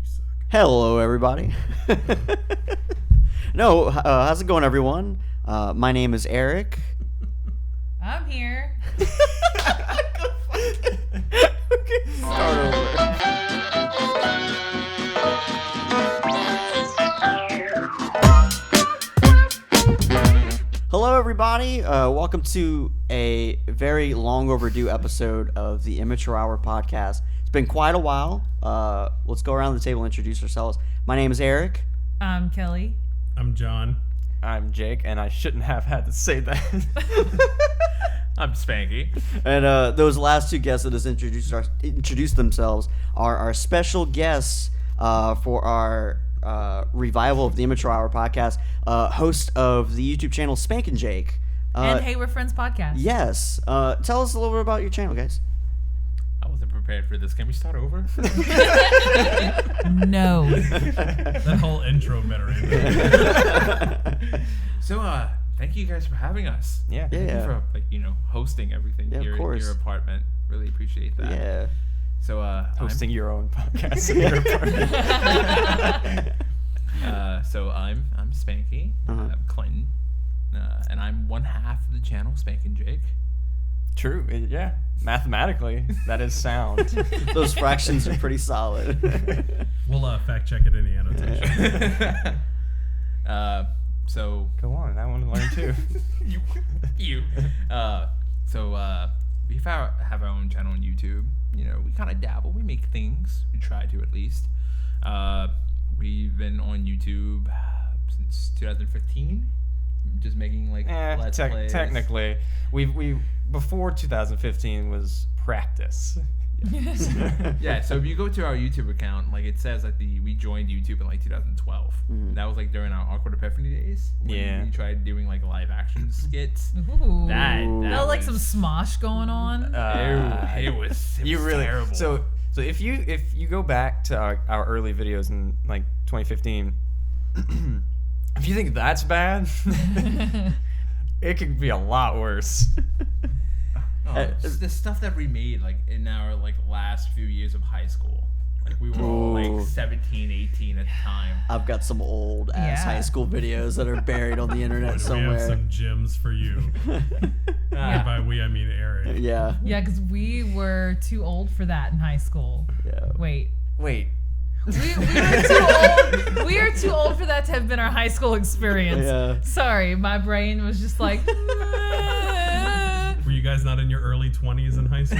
suck. Hello, everybody. No, how's it going, everyone? My name is Eric. I'm here. Okay, start over. Hello, everybody. Welcome to a very long overdue episode of the Immature podcast. It's been quite a while. Let's go around the table and introduce ourselves. My name is Eric. I'm Kelly. I'm John. I'm Jake, and I shouldn't have had to say that. I'm Spanky. And those last two guests that just introduced themselves are our special guests for our revival of the Immature Hour podcast, host of the YouTube channel Spank and Jake. And Hey We're Friends podcast. Yes. Tell us a little bit about your channel, guys. I wasn't prepared for this. Can we start over? No. That whole intro better. So, thank you guys for having us. Yeah. Thank you for hosting everything Yeah, of here in course. your apartment. Really appreciate that. Yeah. So, Hosting your own podcast in your apartment. I'm Spanky. Uh-huh. I'm Clinton. And I'm one half of the channel, Spank and Jake. True. Yeah. Mathematically, that is sound. Those fractions are pretty solid. We'll fact check it in the annotation. So Go on. I want to learn too. you. We have our own channel on YouTube. We kind of dabble. We make things. We try to, at least. We've been on YouTube since 2015. Just making let's plays. Technically, we before 2015 was practice. Yeah. So if you go to our YouTube account, it says that we joined YouTube in 2012. Mhm. That was during our Awkward Epiphany days. When Yeah. we tried doing live action skits. Ooh. That Felt like was- some smosh going on. It was You really terrible. So if you go back to our early videos in 2015, if you think that's bad, it could be a lot worse. The stuff that we made in our last few years of high school. We were all Ooh. 17, 18 at the time. I've got some old ass Yeah. high school videos that are buried on the internet We have somewhere. some gems for you. And by we, I mean Eric. Yeah. Yeah, because we were too old for that in high school. Yeah. Wait. Wait. We were too old. We are too old for that to have been our high school experience. Yeah. Sorry, my brain was just like. Were you guys not in your early 20s in high school?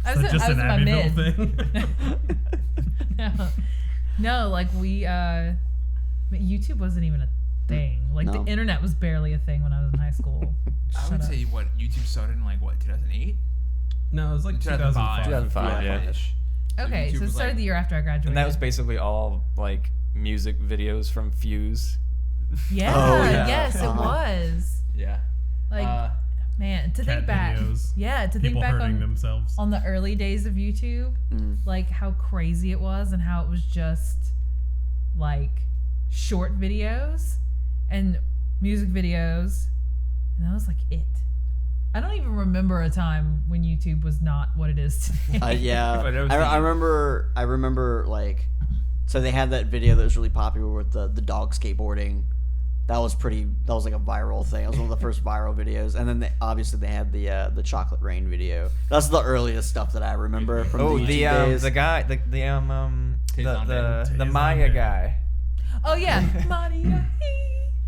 I So was, just I was an in my mid. Abbeville thing? No, we YouTube wasn't even a thing. No. The internet was barely a thing when I was in high school. I would say YouTube started in 2008? No, it was 2005. 2005, yeah. Okay, so it started the year after I graduated. And that was basically all music videos from Fuse. Yeah, Oh, yeah. yes, it Uh-huh. was. Yeah. Man, to Cat think back. videos, Yeah, to think People back hurting on themselves. the early days of YouTube, how crazy it was and how it was just short videos and music videos, and that was it. I don't even remember a time when YouTube was not what it is today. Yeah. But it was I remember so they had that video that was really popular with the dog skateboarding. That was a viral thing. It was one of the first viral videos. And then obviously they had the chocolate rain video. That's the earliest stuff that I remember from the YouTube days. The guy, the Maya Tezon guy. Oh yeah, Maria.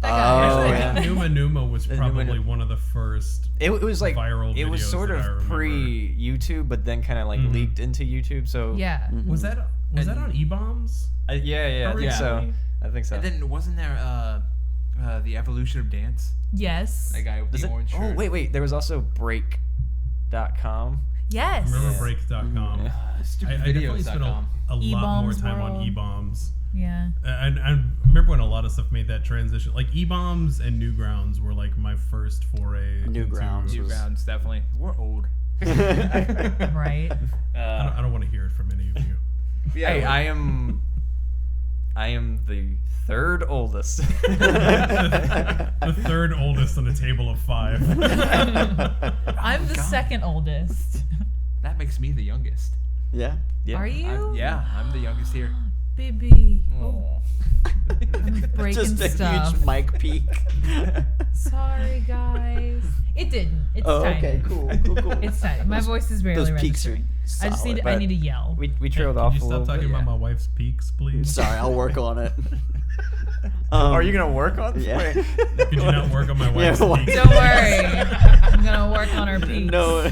That Oh, guy. yeah. Numa Numa was probably Numa- one of the first. It was viral it was videos sort that I of remember. pre-YouTube, but then kind of leaked into YouTube. So Yeah. Was that on E-Bombs? yeah, I think so. I think so. And then wasn't there the evolution of dance? Yes. That guy with Is the it- orange shirt. wait. There was also Break.com. Yes. Remember Break.com? Stupid I definitely spent videos.com. a lot more E-Bombs time on World. E-Bombs. Yeah. And I remember when a lot of stuff made that transition. E-Bombs and Newgrounds were my first foray. Newgrounds. into- Newgrounds, definitely. We're old. Right. I don't want to hear it from any of you. Yeah, Hey, I am the third oldest. The third oldest on a table of 5. I'm the second oldest. that makes me the youngest. Yeah. Yeah. Are you? I'm the youngest here. Baby. Oh. I'm breaking Just a stuff. huge mic peak. Sorry, guys. It didn't. It's Oh, tiny. okay, cool. It's tiny. My voice is barely Those peaks are registering. I just need. solid. I need to yell. We trailed Can off you a little stop talking bit. about my wife's peaks, please? Sorry, I'll work on it. Are you gonna work on? Yeah. Wait. Could you not work on my wife's why- peaks? Don't worry. I'm gonna work on her peaks. No.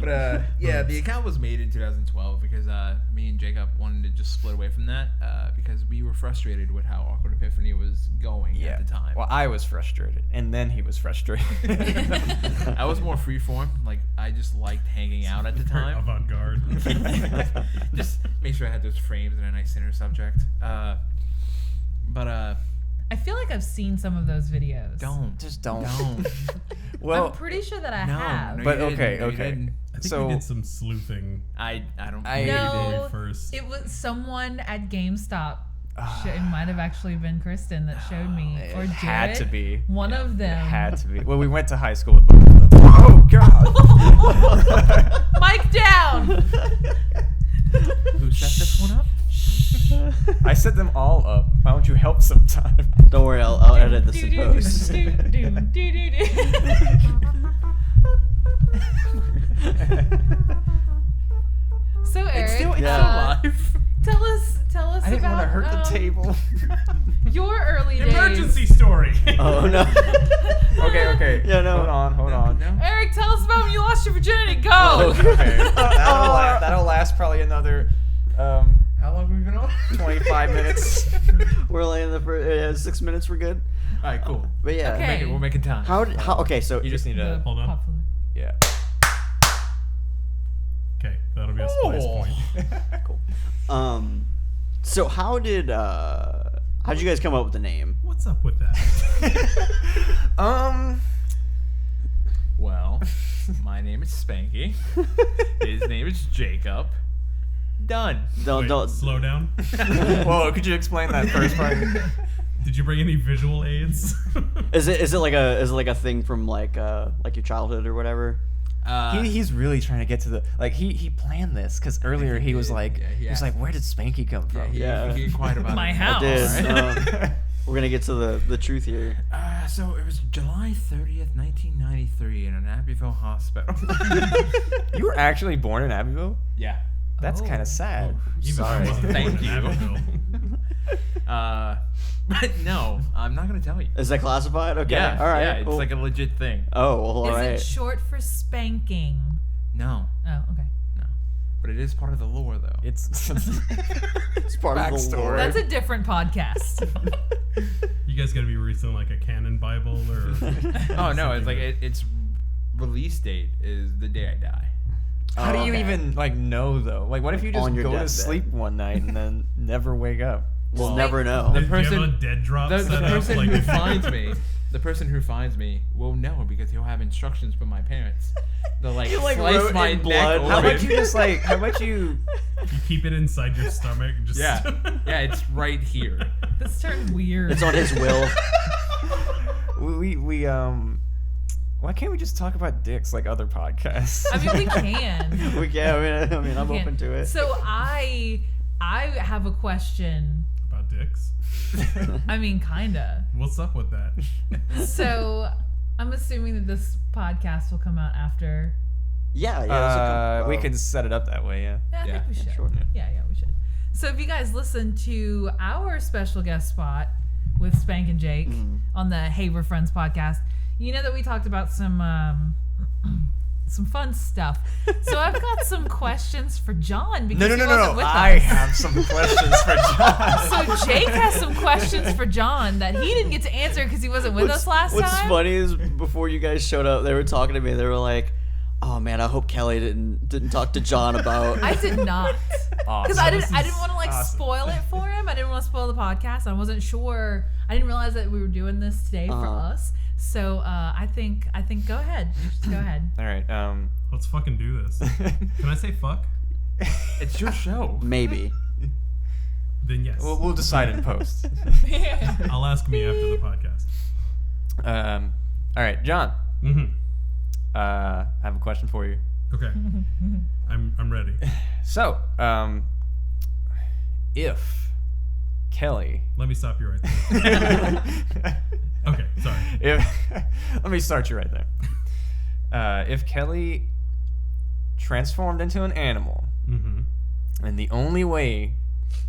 But yeah, the account was made in 2012 because me and Jacob wanted to just split away from that because we were frustrated with how Awkward Epiphany was going at the time. Well, I was frustrated, and then he was frustrated. I was more freeform. Like I just liked hanging out at the Very time. avant-garde. Just make sure I had those frames and a nice center subject. But I feel like I've seen some of those videos. Just don't. don't. Well, I'm pretty sure that I No, have. no, but you didn't. okay, No, you okay. didn't. I think So- we did some sleuthing. I don't. I- No, first. it was someone at GameStop. It might have actually been Kristen that showed me, It or Jared. had to be. One of It them. had to be. Well, we went to high school with both of them. Oh God! Mic down. Who set this one up? I set them all up. Why don't you help sometime? Don't worry, I'll edit this in post. So Eric, Yeah. Alive. tell us I didn't about want to hurt the table. your early days. Emergency story. Oh no. Okay. Yeah, no. Hold on. No. Eric, tell us about when you lost your virginity. Go. Oh, Okay. That'll last probably another How long have we been on? 25 minutes. We're only in the first 6 minutes. We're good. All right, cool. But yeah. Okay. We're making time. How? Okay, so You just need The to. Hold on. popular- Yeah. Okay, that'll be a splice Oh. point. cool. So how'd you guys come up with the name? What's up with that? Well, my name is Spanky. His name is Jacob. Done. Don't Wait, slow down. Whoa, could you explain that first part? Did you bring any visual aids? Is it like a thing from like your childhood or whatever? He's really trying to get to the he planned this because earlier he was like Yeah, he was like, where did Spanky come from? He inquired about My it. house. Did Alright. we're gonna get to the truth here. So it was July 30th, 1993 in an Abbeville hospital. You were actually born in Abbeville? Yeah. That's Oh. kind of sad. Even Sorry. I wasn't Thank born in you. Abbeville. But no, I'm not gonna tell you. Is that classified? Okay. Yeah. All right. Yeah, it's cool. like a legit thing. Oh, well, all Is right. it short for spanking? No, Oh, okay. no. But it is part of the lore, though. It's It's part of the backstory. lore. That's a different podcast. You guys gotta be releasing like a canon Bible or. Oh no, it's like something its release date is the day I die. How do Oh, you okay. even know though? Like, what if you just On your go to deathbed. sleep one night and then never wake up? We'll Well, never know. the Do you have person- a dead drop The set up? person Like, who finds me, the person who finds me will know because he'll have instructions from my parents. They'll like, You, like, slice wrote my in neck blood. open. How about you just how about you? you keep it inside your stomach. Just Yeah, yeah, it's right here. This turned weird. It's on his will. We why can't we just talk about dicks like other podcasts? I mean, we can. I mean, I'm We can. open to it. So I have a question. About dicks. I mean, kinda. What's up with that? So I'm assuming that this podcast will come out after. Yeah. We could set it up that way, yeah. Yeah, I Yeah, think we should. sure. Yeah, we should. So if you guys listen to our special guest spot with Spank and Jake on the Hey We're Friends podcast, you know that we talked about some fun stuff. So I've got some questions for John because he wasn't with I us. have some questions for John. So Jake has some questions for John that he didn't get to answer because he wasn't with us last What's time. funny is before you guys showed up, they were talking to me. They were like, "Oh man, I hope Kelly didn't talk to John about." I did not. Because Awesome. I didn't want to like awesome. spoil it for him. I didn't want to spoil the podcast. I wasn't sure. I didn't realize that we were doing this today for us. So I think go ahead. Just go ahead. All right. Let's fucking do this. Can I say fuck? It's your show. Maybe. Then yes. We'll decide in post. I'll ask me after the podcast. All right, John. Mm-hmm. I have a question for you. Okay. I'm ready. So, if Kelli, Let me stop you right there. Okay, sorry. Let me start you right there. If Kelli transformed into an animal, Mm-hmm. and the only way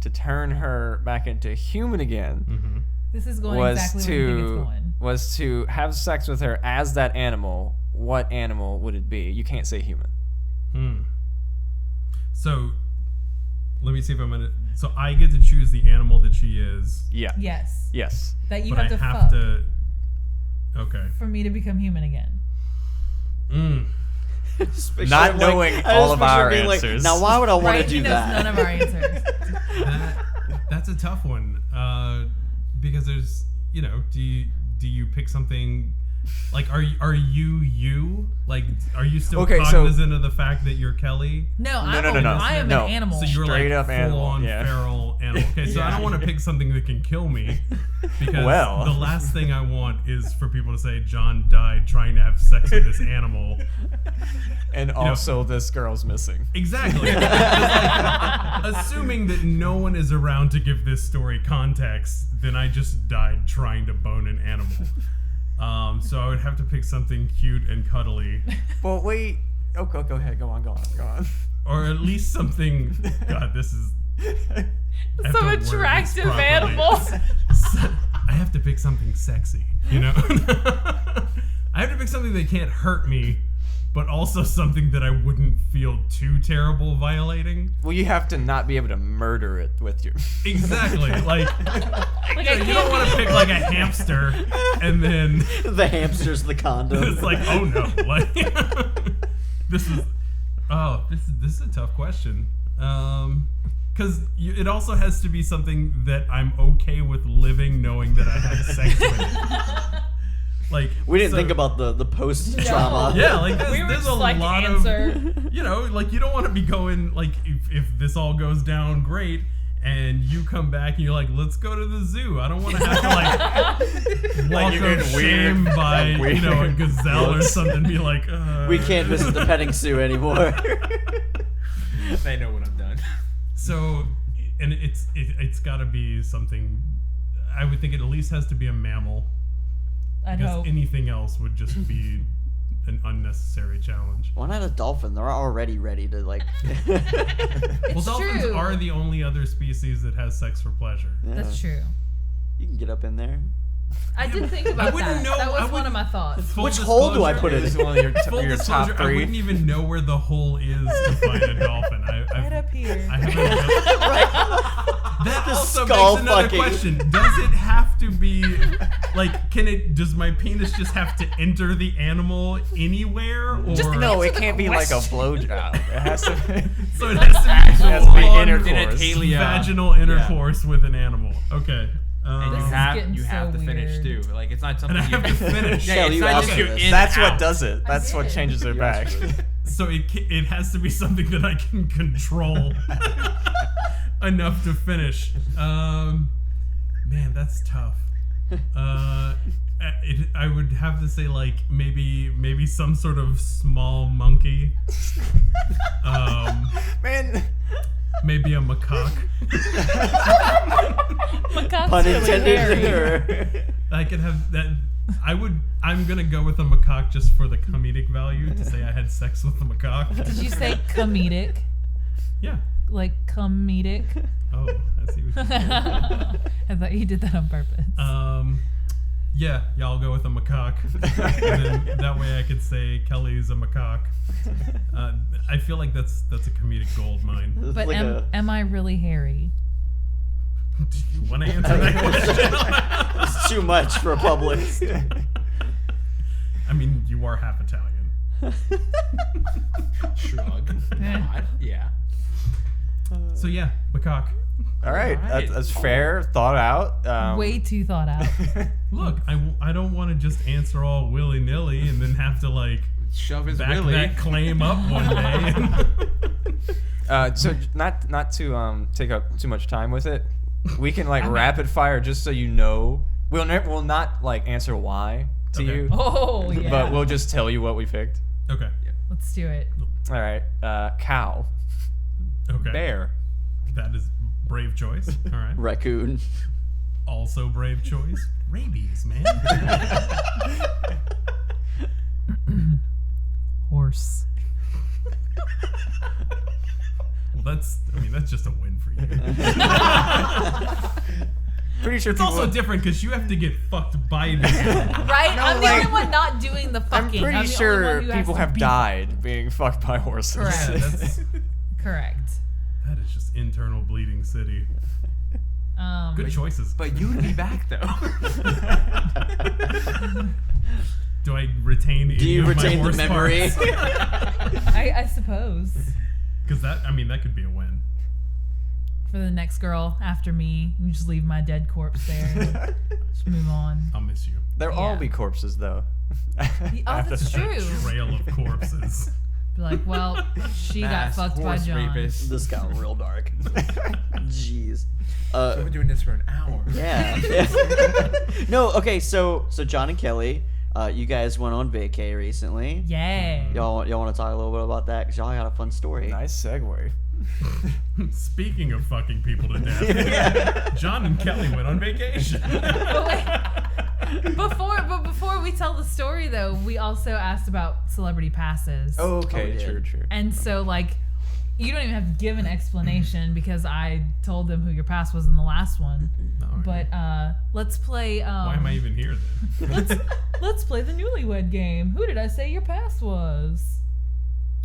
to turn her back into a human again Mm-hmm. This is going was exactly where you think it's going. was to have sex with her as that animal, what animal would it be? You can't say human. So, let me see if I'm gonna. So I get to choose the animal that she is, Yeah. Yes. Yes. That you but have I to have fuck to. Okay. for me to become human again. Just picture Not him, knowing I just all of picture our being like, answers. now, why would I want Right? to He do knows that? none of our answers. That's a tough one. Because there's, do you pick something? Like, are you? Like, are you still Okay, so- cognizant of the fact that you're Kelli? No, No. I am No. an animal. So you're Straight like up full animal, on yeah. feral animal. Okay, so I don't want to pick something that can kill me because Well. the last thing I want is for people to say John died trying to have sex with this animal. And also, this girl's missing. Exactly. It's like, assuming that no one is around to give this story context, then I just died trying to bone an animal. So I would have to pick something cute and cuddly, Well, wait. Oh, go ahead. Go on. or at least something. God, this is. I have Some to word this attractive properly. animals. I have to pick something sexy, I have to pick something that can't hurt me, but also something that I wouldn't feel too terrible violating. Well, you have to not be able to murder it with your. Exactly. Like, Like, I you don't can't want to pick like a hamster and then The hamster's the condom. it's like, oh no. Like, this is a tough question. Because it also has to be something that I'm okay with living knowing that I had sex with. Like, We didn't so- think about the post trauma. Yeah, like We were there's just a like, lot answer. of, like you don't want to be going like if this all goes down great and you come back and you're like, let's go to the zoo. I don't want to have to like walk you of get shame weird- by weird a gazelle or looks. something. Be like, We can't visit the petting zoo anymore. They know what I've done. So, and it's got to be something. I would think it at least has to be a mammal. I'd Because hope. anything else would just be an unnecessary challenge. Why not a dolphin? They're already ready to like. Well, It's dolphins true. are the only other species that has sex for pleasure. That's true. You can get up in there. I did think about wouldn't that. know- That I was one of wouldn't- my thoughts. Full Which hole do I disclosure- put it This in? is one of your, Full your top disclosure, I three. wouldn't even know where the hole is to find a dolphin. Right up here. I haven't. That also skull makes another fucking. question. Does it have to be like? Does my penis just have to enter the animal anywhere? Or Just No, it Answer the can't be like a question. blowjob. It has to be. so it has to be has to be full-on intercourse. vaginal intercourse with an animal. Okay. And This you is have getting to so finish weird. too. Like it's not something And I you have to finish. Yeah, Kelly, it's you not asked just for you this. in That's and what out. does it. That's what did. changes their You back. asked for this. So it has to be something that I can control enough to finish. Man, that's tough. I would have to say like maybe some sort of small monkey. Man, Maybe a macaque. Macaques Pun really intended. hairy. I could have that. I'm gonna go with a macaque just for the comedic value to say I had sex with a macaque. Did you say comedic? Yeah. Like comedic? Oh, I see what you did. I thought you did that on purpose. Yeah, y'all go with a macaque. And then that way I could say Kelly's a macaque. I feel like that's a comedic gold mine. It's But like am I really hairy? Do you want to answer that question? it's too much for a Publix. I mean, you are half Italian. Shrug. Nod. Yeah. So yeah, macaque. all right, Alright. that's fair. Thought out. Way too thought out. Look, I don't want to just answer all willy nilly and then have to like Shove his back willy. that claim up one day. So not to take up too much time with it, we can like rapid fire just so you know. We'll not like answer why to Okay. you, Oh, yeah. but we'll just tell you what we picked. Okay. Let's do it. All right. Cow. Okay. Bear. That is brave choice. All right. Raccoon. Also brave choice. Rabies, man. Horse. Well, that's just a win for you. Pretty sure It's people. also different because you have to get fucked by this. Right? I'm the like- only one not doing the I'm fucking. pretty the sure only one who has people to have be- died being fucked by horses. Correct. Yeah, Correct. that is just internal bleeding city. Good choices. But you'd be back though. Do I retain any Do you of retain my the horse memory? parts? I suppose. Because that could be a win. For the next girl after me, you just leave my dead corpse there. Just move on. I'll miss you. There'll all Yeah. be corpses though. Oh, that's true. Trail of corpses. Be like, well, she Mass got fucked by horse John. rapist. This got real dark. Jeez. We're doing this for an hour. Yeah. No, okay, so John and Kelly, you guys went on vacay recently. Yeah. Y'all want to talk a little bit about that? Because y'all got a fun story. Nice segue. Speaking of fucking people to death, John and Kelly went on vacation. But wait, before we tell the story though, we also asked about celebrity passes. Oh, okay, Oh, we did. true. And so like, you don't even have to give an explanation because I told them who your pass was in the last one. Alright. But let's play. Why am I even here then? Let's play the newlywed game. Who did I say your pass was?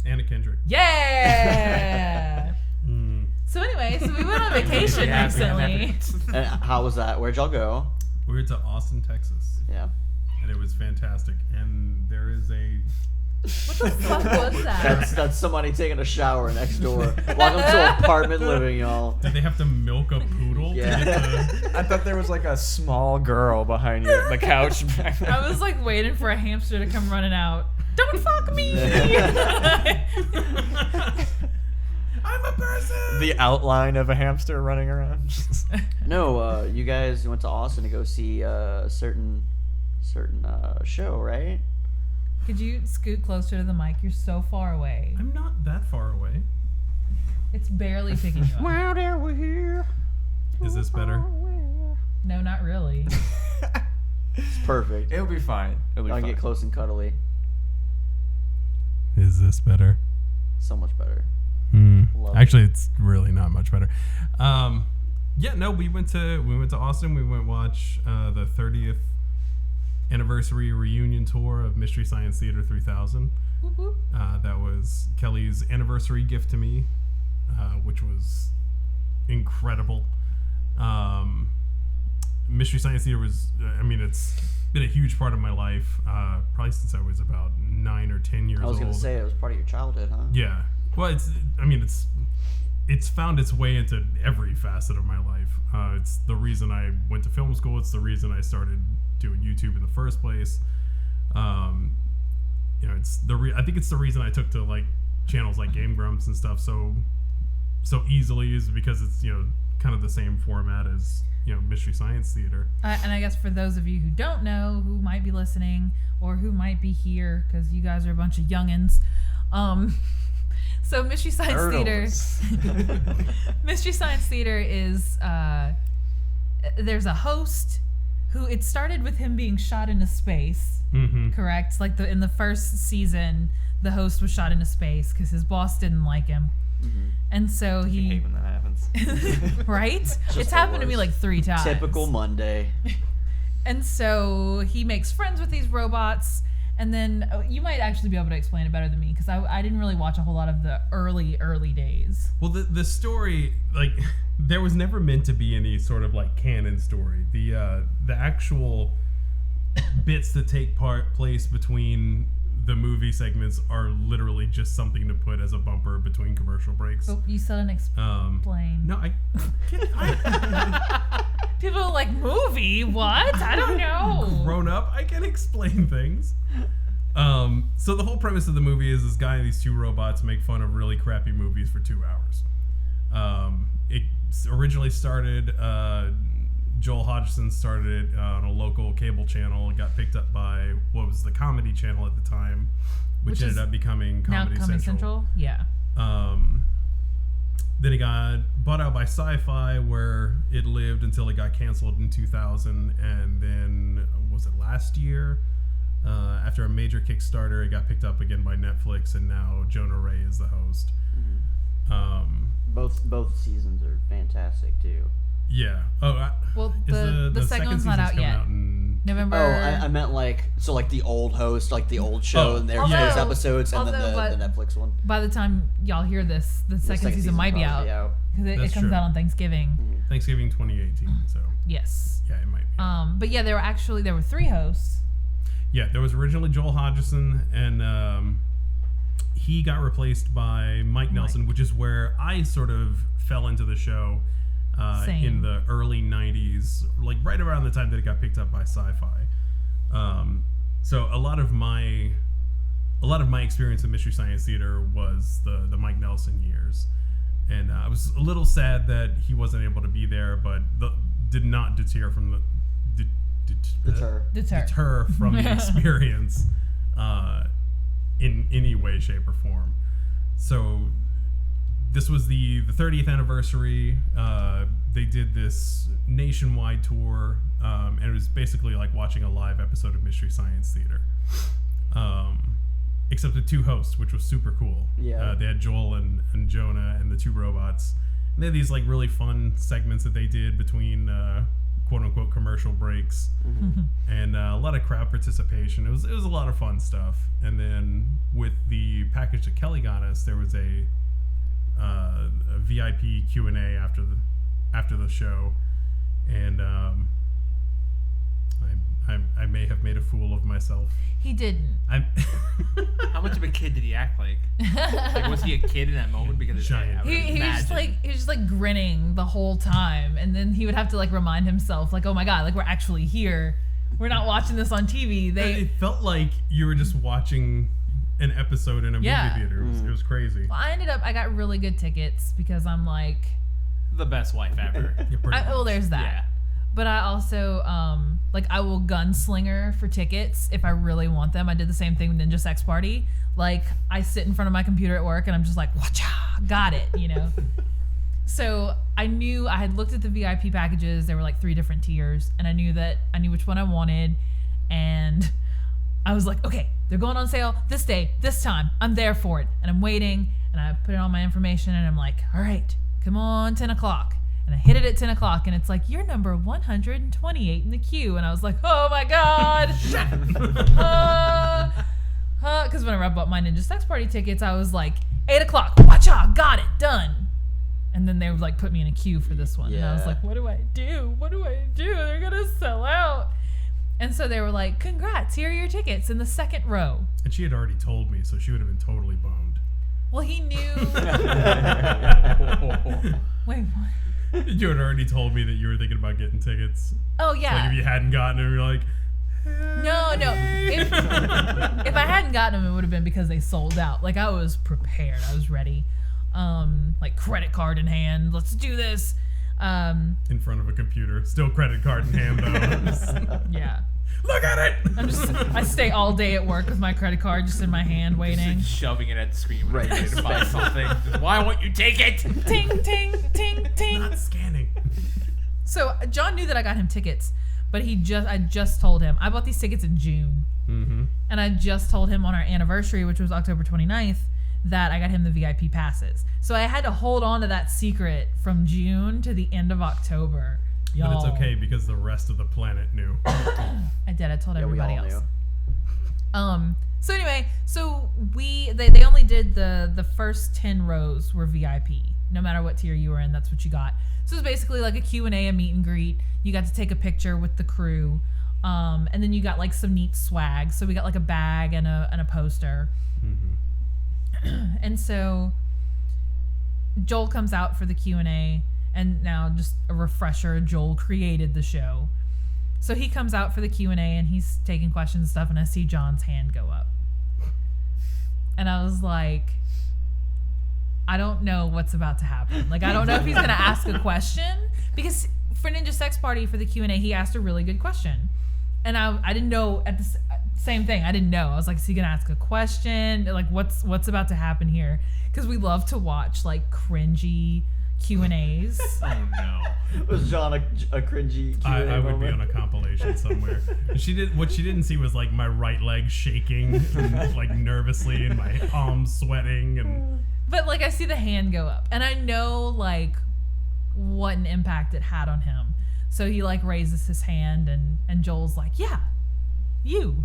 Anna Kendrick. Yeah. Mm. So anyway, we went on vacation Yeah, recently. And how was that? Where'd y'all go? We were to Austin, Texas, Yeah. and it was fantastic. And there is a What the fuck was that? That's somebody taking a shower next door. Welcome to apartment living, y'all. Did they have to milk a poodle Yeah. to get the... I thought there was like a small girl behind you on the couch back there. I was like waiting for a hamster to come running out. Don't fuck me. I'm a person! The outline of a hamster running around. No, you guys went to Austin to go see a certain show, right? Could you scoot closer to the mic? You're so far away. I'm not that far away. It's barely picking you up. Wow, there we're here. Is this better? No, not really. It's perfect. It'll be fine. It'll be I'll fine. get close and cuddly. Is this better? So much better. Love it. Actually, it's really not much better. Yeah, no, we went to Austin. We went watch the 30th anniversary reunion tour of Mystery Science Theater 3000. Whoop, whoop. That was Kelly's anniversary gift to me, which was incredible. Mystery Science Theater was, it's been a huge part of my life, probably since I was about 9 or 10 years old. I was gonna say it was part of your childhood, huh? Yeah. Well, it's found its way into every facet of my life. It's the reason I went to film school. It's the reason I started doing YouTube in the first place. It's I think it's the reason I took to like channels like Game Grumps and stuff so easily, is because it's kind of the same format as Mystery Science Theater. And I guess for those of you who don't know, who might be listening or who might be here, because you guys are a bunch of youngins, so Mystery Science Theater, Mystery Science Theater is there's a host who it started with him being shot into space. Mm-hmm. Correct? Like in the first season, the host was shot into space because his boss didn't like him. Mm-hmm. And so I he hate when that happens. right? It's the happened to me worst. like 3 times. Typical Monday. And so he makes friends with these robots, and then you might actually be able to explain it better than me because I didn't really watch a whole lot of the early days. Well, the story, like, there was never meant to be any sort of like canon story. The actual bits that take place between the movie segments are literally just something to put as a bumper between commercial breaks. But you still didn't explain. No, People are like, movie? What? I don't know. grown up, I can explain things. So the whole premise of the movie is this guy and these 2 robots make fun of really crappy movies for 2 hours. It originally started, Joel Hodgson started it on a local cable channel. It got picked up by what was the Comedy Channel at the time. which ended is up becoming now Comedy Comedy Central. Yeah. Then it got bought out by Sci-Fi, where it lived until it got canceled in 2000, and then was it last year? After a major Kickstarter, it got picked up again by Netflix, and now Jonah Ray is the host. Both seasons are fantastic too. Yeah. Well, is the second one's not season's out coming yet. out in- November. Oh, I meant like the old host, like the old show, Oh, and there's yeah. those episodes, and then Although, the Netflix one. By the time y'all hear this, the second season might be out because it That's comes true. out on Thanksgiving. Thanksgiving 2018. So Yes. yeah, it might be. But yeah, there were 3 hosts. Yeah, there was originally Joel Hodgson, and he got replaced by Mike Nelson, which is where I sort of fell into the show Same. in the early 90s, like right around the time that it got picked up by Sci-Fi. So a lot of my experience in Mystery Science Theater was the Mike Nelson years, and I was a little sad that he wasn't able to be there, but did not deter from the deter from the experience in any way, shape, or form. So this was the 30th anniversary. They did this nationwide tour, and it was basically like watching a live episode of Mystery Science Theater, except with 2 hosts, which was super cool. Yeah. They had Joel and Jonah and the 2 robots. And they had these like really fun segments that they did between quote unquote commercial breaks, and a lot of crowd participation. It was a lot of fun stuff. And then with the package that Kelli got us, there was a VIP Q&A after the show, and I may have made a fool of myself. He didn't. How much of a kid did he act like? Like, was he a kid in that moment? Because Giant. I would He was just imagine. he was just like grinning the whole time, and then he would have to like remind himself, like, oh my god, like we're actually here. We're not watching this on TV. It felt like you were just watching an episode in a movie theater. It was crazy. Well, I got really good tickets because I'm like, The best wife ever. Yeah, pretty much. there's that. Yeah. But I also like I will gunslinger for tickets if I really want them. I did the same thing with Ninja Sex Party. Like I sit in front of my computer at work and I'm just like, watcha, got it, you know. So I knew I had looked at the VIP packages. There were like 3 different tiers, and I knew which one I wanted, and I was like, okay, they're going on sale this day, this time. I'm there for it, and I'm waiting, and I put in all my information, and I'm like, all right, come on, 10 o'clock. And I hit it at 10 o'clock, and it's like, you're number 128 in the queue. And I was like, oh my God. Because whenever I bought my Ninja Sex Party tickets, I was like, 8 o'clock, watch out, got it, done. And then they would like put me in a queue for this one. And I was like, what do I do? What do I do? They're going to sell out. And so they were like, congrats, here are your tickets in the second row. And she had already told me, so she would have been totally boned. Well, he knew. Wait, what? You had already told me that you were thinking about getting tickets. Oh, yeah. Like if you hadn't gotten them, you're like, No. If I hadn't gotten them, it would have been because they sold out. Like I was prepared. I was ready. Like credit card in hand. Let's do this. in front of a computer, still credit card in hand though. Yeah. Look at it. I stay all day at work with my credit card just in my hand waiting. Just shoving it at the screen when Right. you're ready to buy something. Just, why won't you take it? Ting, ting, ting, ting. Not scanning. So John knew that I got him tickets, but I just told him. I bought these tickets in June. Mm-hmm. And I just told him on our anniversary, which was October 29th, that I got him the VIP passes. So I had to hold on to that secret from June to the end of October. But it's Y'all. okay because the rest of the planet knew. I did. I told everybody we all else. knew. So anyway, so they only did the first 10 rows were VIP. No matter what tier you were in, that's what you got. So it was basically like a Q&A, a meet and greet. You got to take a picture with the crew. And then you got like some neat swag. So we got like a bag and a poster. Mm-hmm. And so Joel comes out for the Q&A, and now just a refresher, Joel created the show. So he comes out for the Q&A and he's taking questions and stuff, and I see John's hand go up. And I was like, I don't know what's about to happen. Like, I don't know if he's going to ask a question, because for Ninja Sex Party for the Q&A, he asked a really good question. And I didn't know same thing. I didn't know. I was like, is he gonna ask a question? Like, what's about to happen here? Because we love to watch like cringy Q&As. Oh no. Was John a cringy Q&A I would be moment? on a compilation somewhere. What she didn't see was like my right leg shaking and, like nervously and my palms sweating and But like I see the hand go up, and I know like what an impact it had on him. So he like raises his hand, and Joel's like, yeah, you.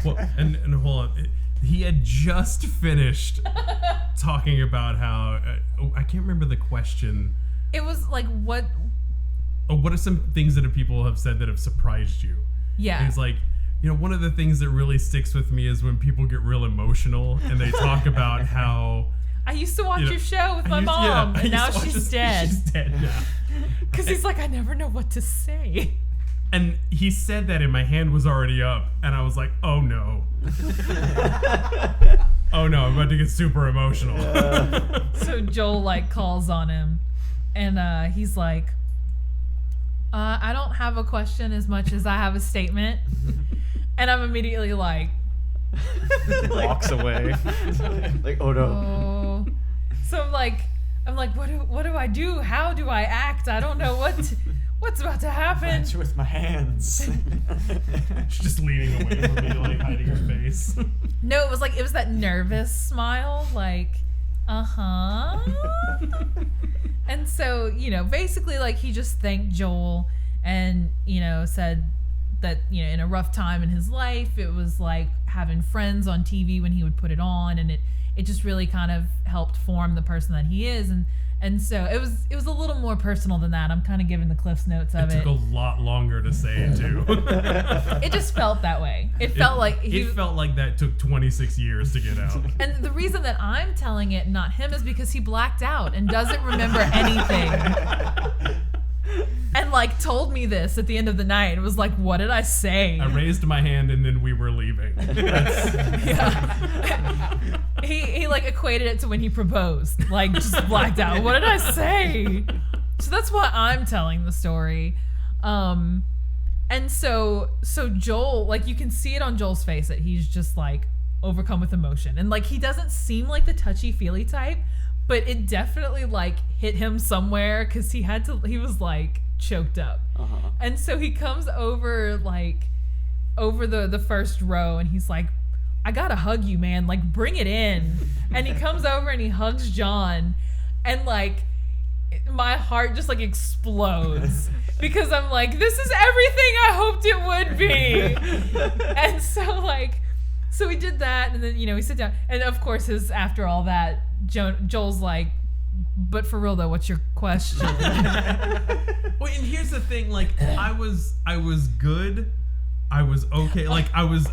well, and hold on. He had just finished talking about how I can't remember the question. It was like what are some things that people have said that have surprised you? Yeah. And he's like, you know, one of the things that really sticks with me is when people get real emotional and they talk about how I used to watch your show with my mom, and now she's dead. She's dead now. Because he's like, I never know what to say. And he said that, and my hand was already up, and I was like, oh no. Oh no, I'm about to get super emotional. So Joel like calls on him, and he's like, I don't have a question as much as I have a statement. And I'm immediately like Walks away. Like, oh no. oh. So I'm like, what do I do? How do I act? I don't know what's about to happen. Punch with my hands. She's just leaning away from me, like hiding her face. No, it was that nervous smile, like, uh-huh. And so, basically like he just thanked Joel and, said that, in a rough time in his life, it was like having Friends on TV when he would put it on, and it just really kind of helped form the person that he is. And so it was a little more personal than that. I'm kind of giving the Cliff's Notes of it. It took a lot longer to say it too. It just felt that way. It felt like that took 26 years to get out. And the reason that I'm telling it, not him, is because he blacked out and doesn't remember anything. And like told me this at the end of the night. It was like, what did I say? I raised my hand and then we were leaving. Yeah. He like equated it to when he proposed. Like just blacked out. What did I say? So that's why I'm telling the story. And so Joel, like you can see it on Joel's face that he's just like overcome with emotion. And like he doesn't seem like the touchy-feely type, but it definitely like hit him somewhere because he was like choked up. Uh-huh. And so he comes over the first row and he's like, I gotta hug you, man, like bring it in. And he comes over and he hugs John, and like my heart just like explodes because I'm like, this is everything I hoped it would be. And so we did that, and then we sit down, and of course after all that, Joel's like, but for real though, what's your question? Well, and here's the thing, like I was good, I was okay, like I was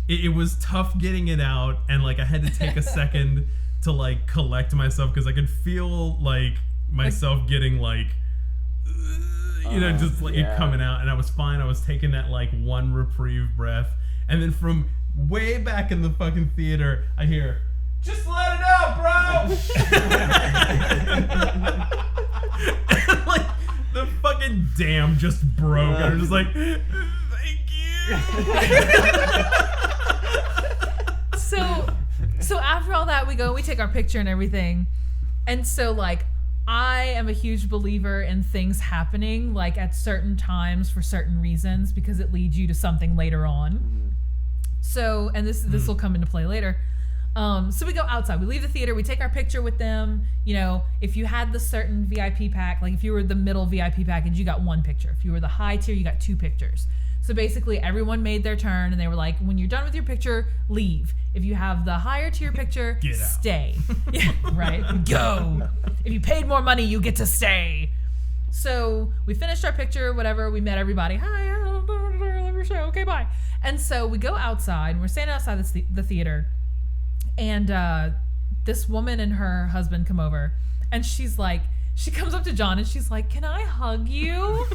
it was tough getting it out, and like I had to take a second to like collect myself because I could feel like myself getting like just like it coming out, and I was fine. I was taking that like one reprieve breath, and then from way back in the fucking theater I hear, just let it out, bro. And, like the fucking dam just broke. I was just like, thank you. So after all that, we take our picture and everything. And so like I am a huge believer in things happening like at certain times for certain reasons because it leads you to something later on. So, and this will come into play later. So we go outside, we leave the theater, we take our picture with them. If you had the certain VIP pack, like if you were the middle VIP package, you got one picture. If you were the high tier, you got two pictures. So basically everyone made their turn and they were like, when you're done with your picture, leave. If you have the higher tier picture, stay. Yeah, right? Go. If you paid more money, you get to stay. So we finished our picture, whatever. We met everybody. Hi, I love your show. Okay, bye. And so we go outside, and we're standing outside the theater. And this woman and her husband come over, and she comes up to John and she's like, can I hug you?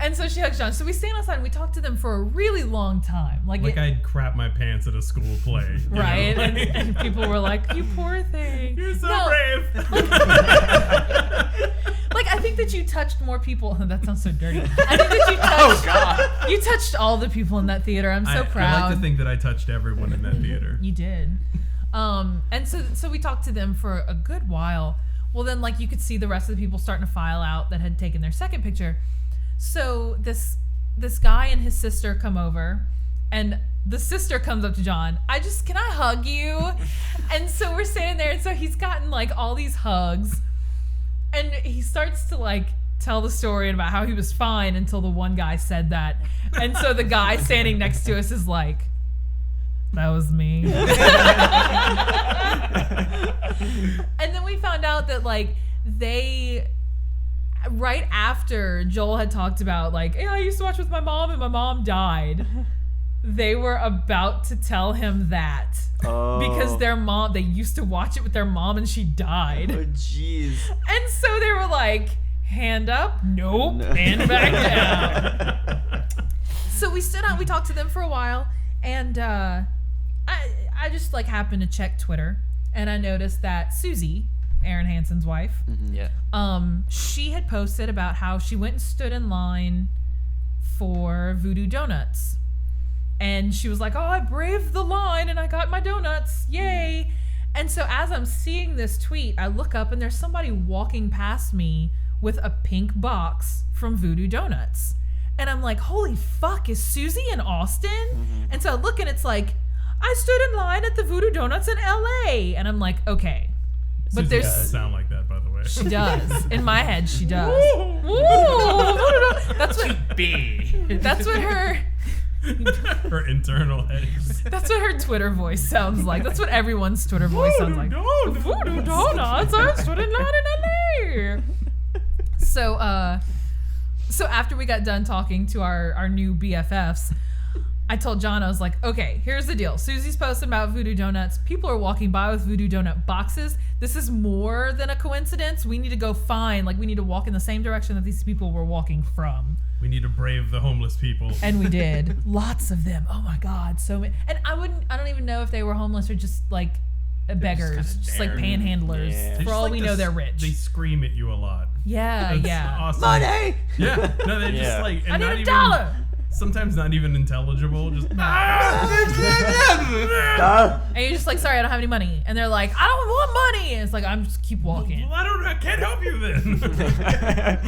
And so she hugs John. So we stand outside and we talk to them for a really long time. Like I'd crap my pants at a school play. Right? And people were like, you poor thing. You're so brave. Like I think they that you touched more people. That sounds so dirty. I think that you touched. God. You touched all the people in that theater. I'm so proud. I like to think that I touched everyone in that theater. You did. And so we talked to them for a good while. Well, then, like, you could see the rest of the people starting to file out that had taken their second picture. So this guy and his sister come over, and the sister comes up to John. Can I hug you? And so we're standing there, and so he's gotten, like, all these hugs, and he starts to, like, tell the story about how he was fine until the one guy said that. And so the guy standing next to us is like, that was me. And then we found out that, like, right after Joel had talked about, like, hey, I used to watch with my mom and my mom died, they were about to tell him that. Because they used to watch it with their mom and she died. Oh, jeez. And so they were like, hand up, nope, and back down. So we stood out, we talked to them for a while, and I just, like, happened to check Twitter, and I noticed that Susie, Aaron Hansen's wife, she had posted about how she went and stood in line for Voodoo Donuts. And she was like, oh, I braved the line and I got my donuts. Yay. And so as I'm seeing this tweet, I look up and there's somebody walking past me with a pink box from Voodoo Donuts. And I'm like, holy fuck, is Susie in Austin? And so I look and it's like, I stood in line at the Voodoo Donuts in LA. And I'm like, okay. But Susie there's doesn't sound like that, by the way. She does. In my head, she does. That's what her internal head. That's what her Twitter voice sounds like. That's what everyone's Twitter voice sounds like. Voodoo Donuts. I stood in line in LA. So after we got done talking to our new BFFs, I told John, I was like, okay, here's the deal. Susie's posting about Voodoo Donuts. People are walking by with Voodoo Donut boxes. This is more than a coincidence. We need to go we need to walk in the same direction that these people were walking from. We need to brave the homeless people. And we did. Lots of them. Oh my God. So many. And I don't even know if they were homeless or just like beggars, just like panhandlers. Yeah. For all we know, they're rich. They scream at you a lot. Yeah, That's yeah. Awesome. Money! Yeah. No, they're just like, and I not need even, $1. sometimes not even intelligible. Just And you're just like, sorry, I don't have any money. And they're like, I don't want money. And it's like, I'm just keep walking. Well, I can't help you then.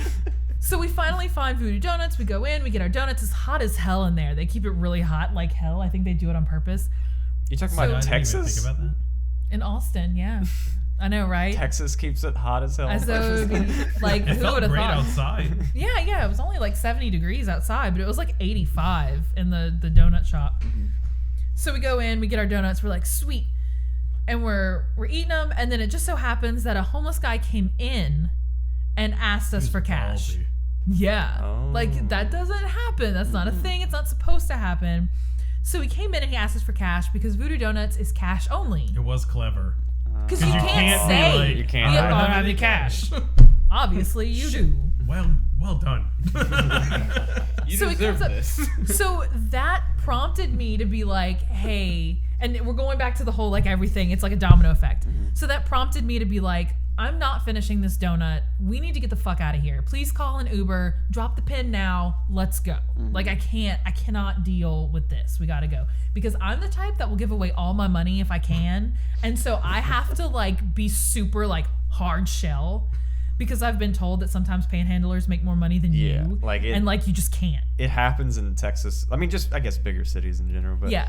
So we finally find Voodoo Donuts. We go in, we get our donuts. It's hot as hell in there. They keep it really hot like hell. I think they do it on purpose. You talking So- about I didn't even Texas? think about that. In Austin, yeah. I know, right? Texas keeps it hot as hell. As though it would be, like, It who felt would have great thought? outside. Yeah, it was only like 70 degrees outside, but it was like 85 in the donut shop. So we go in, we get our donuts, we're like, sweet. And we're eating them, and then it just so happens that a homeless guy came in and asked us for cash. Ballsy. Yeah. Oh. Like, that doesn't happen. That's not a thing. It's not supposed to happen. So he came in and he asked us for cash because Voodoo Donuts is cash only. It was clever. Because you You can't can't be say, like, You can't. "Yeah, I I don't don't have have any any cash. Obviously, you do. Well done. You So he deserve comes up- this. So that prompted me to be like, hey, and we're going back to the whole, like, everything. It's like a domino effect. So that prompted me to be like, I'm not finishing this donut. We need to get the fuck out of here. Please call an Uber. Drop the pin now. Let's go. Like, I cannot deal with this. We gotta go. Because I'm the type that will give away all my money if I can. And so I have to, like, be super, like, hard shell. Because I've been told that sometimes panhandlers make more money than Yeah, you. like it- and, like, you just can't. It happens in Texas. I mean, just I guess bigger cities in general. But Yeah.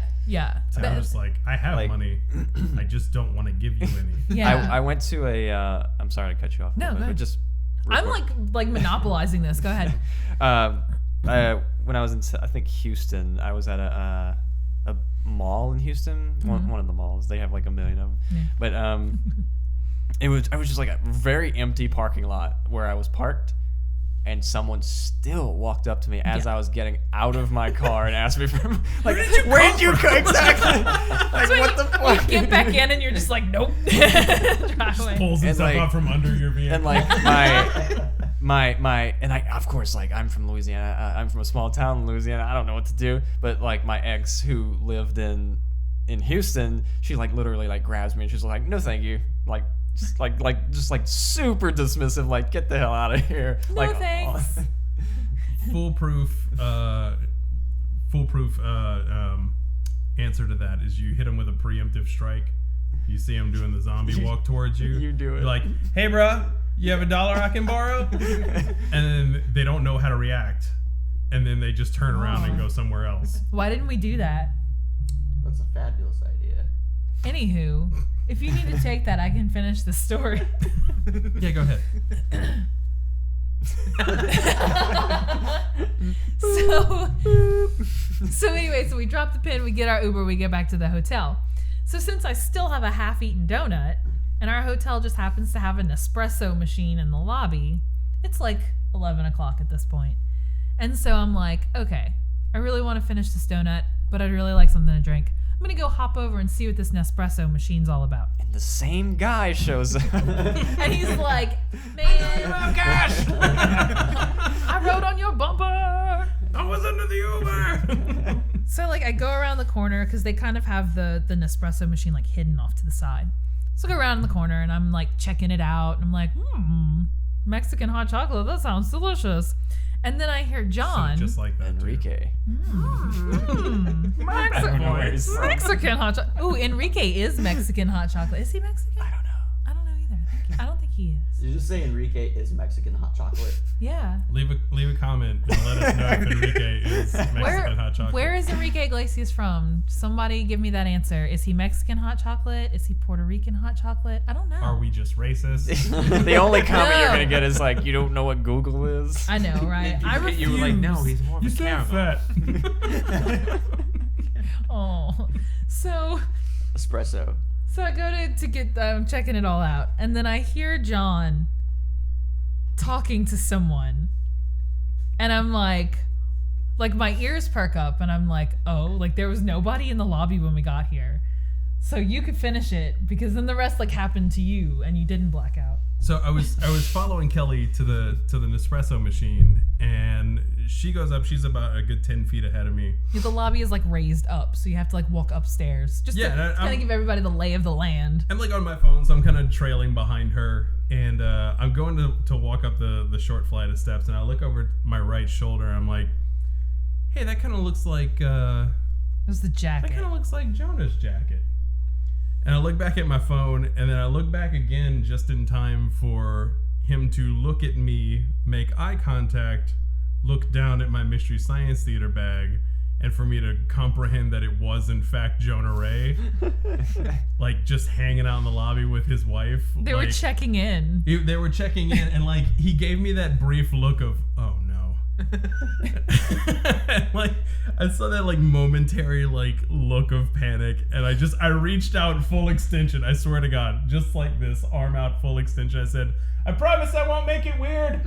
So I'm just like, I have Like- money. I just don't want to give you any. Yeah. I went to a. I'm sorry to cut you off. No, but go ahead. just. real I'm quick. like monopolizing this. Go ahead. When I was in, I think Houston, I was at a mall in Houston, one of the malls. They have like 1 million of them. Yeah. But I was just like a very empty parking lot where I was parked, and someone still walked up to me as I was getting out of my car and asked me for like, where did you come exactly? Like, So what the you fuck? get back in and you're just like, nope. Drive away. Pulls And, himself like- out from under your vehicle. And like my and I, of course, like, I'm from Louisiana. I'm from a small town in Louisiana. I don't know what to do. But like my ex who lived in Houston, she like literally like grabs me and she's like, no thank you, like Just like super dismissive. Like, get the hell out of here. No like, thanks. Foolproof answer to that is you hit him with a preemptive strike. You see him doing the zombie walk towards you. You do it. You're like, hey, bro, you have $1 I can borrow? And then they don't know how to react. And then they just turn around and go somewhere else. Why didn't we do that? That's a fabulous idea. Anywho, if you need to take that, I can finish the story. Yeah, go ahead. So anyway, so we drop the pin, we get our Uber, we get back to the hotel. So since I still have a half-eaten donut, and our hotel just happens to have an espresso machine in the lobby, it's like 11 o'clock at this point. And so I'm like, okay, I really want to finish this donut, but I'd really like something to drink. I'm going to go hop over and see what this Nespresso machine's all about. And the same guy shows up. And he's like, man, Oh, gosh! I rode on your bumper. I was under the Uber! So like I go around the corner because they kind of have the Nespresso machine like hidden off to the side. So I go around in the corner and I'm like checking it out and I'm like, Mexican hot chocolate, that sounds delicious. And then I hear John. So just like that, Enrique. Mexican hot chocolate. Ooh, Enrique is Mexican hot chocolate. Is he Mexican? I don't know either. I don't think he is. Did you just say Enrique is Mexican hot chocolate? Yeah. Leave a comment and let us know if Enrique is Mexican hot chocolate. Where is Enrique Iglesias from? Somebody give me that answer. Is he Mexican hot chocolate? Is he Puerto Rican hot chocolate? I don't know. Are we just racist? The only comment you're No. gonna get is like, you don't know what Google is. I know, right? I refuse. You were like, no, he's more of You a sound caramel. fat. Oh, so I go to get I'm checking it all out, and then I hear John talking to someone, and I'm like my ears perk up, and I'm like, oh, like there was nobody in the lobby when we got here, so you could finish it because then the rest like happened to you and you didn't black out. So I was following Kelli to the Nespresso machine, and she goes up. She's about a good 10 feet ahead of me. The lobby is like raised up, so you have to like walk upstairs just to kind of give everybody the lay of the land. I'm like on my phone, so I'm kind of trailing behind her, and I'm going to walk up the short flight of steps, and I look over my right shoulder. And I'm like, hey, that kind of looks like It was the jacket. that kind of looks like Jonah's jacket. And I look back at my phone, and then I look back again just in time for him to look at me, make eye contact, look down at my Mystery Science Theater bag, and for me to comprehend that it was in fact Jonah Ray, like just hanging out in the lobby with his wife. They were checking in. They were checking in, and like he gave me that brief look of, oh no. Like I saw that like momentary like look of panic, and I reached out full extension. I swear to God, just like this, arm out, full extension. I said, I promise I won't make it weird.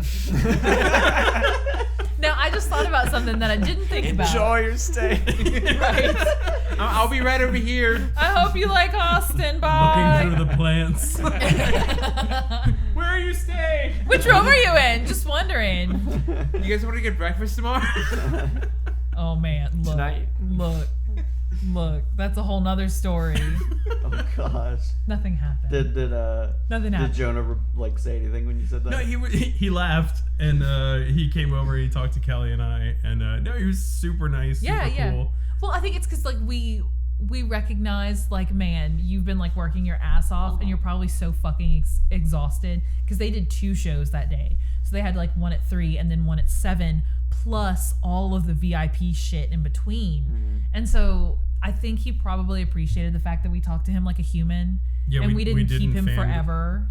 Now I just thought about something that I didn't think about. Enjoy your stay. Right. I'll be right over here. I hope you like Austin. Bye. Looking through the plants. Where are you staying? Which room are you in? Just wondering. You guys want to get breakfast tomorrow? Oh man, look, Tonight. look. That's a whole nother story. Oh gosh. Nothing happened. Did Nothing happened. Jonah like say anything when you said that? No, he laughed, and he came over. He talked to Kelli and I, and no, he was super nice. Yeah, super yeah. cool. Well, I think it's because like we recognize like, man, you've been like working your ass off, and you're probably so fucking exhausted because they did 2 shows that day. So they had like one at 3 and then one at 7, plus all of the VIP shit in between. Mm-hmm. And so I think he probably appreciated the fact that we talked to him like a human, Yeah, and we didn't keep him fan- forever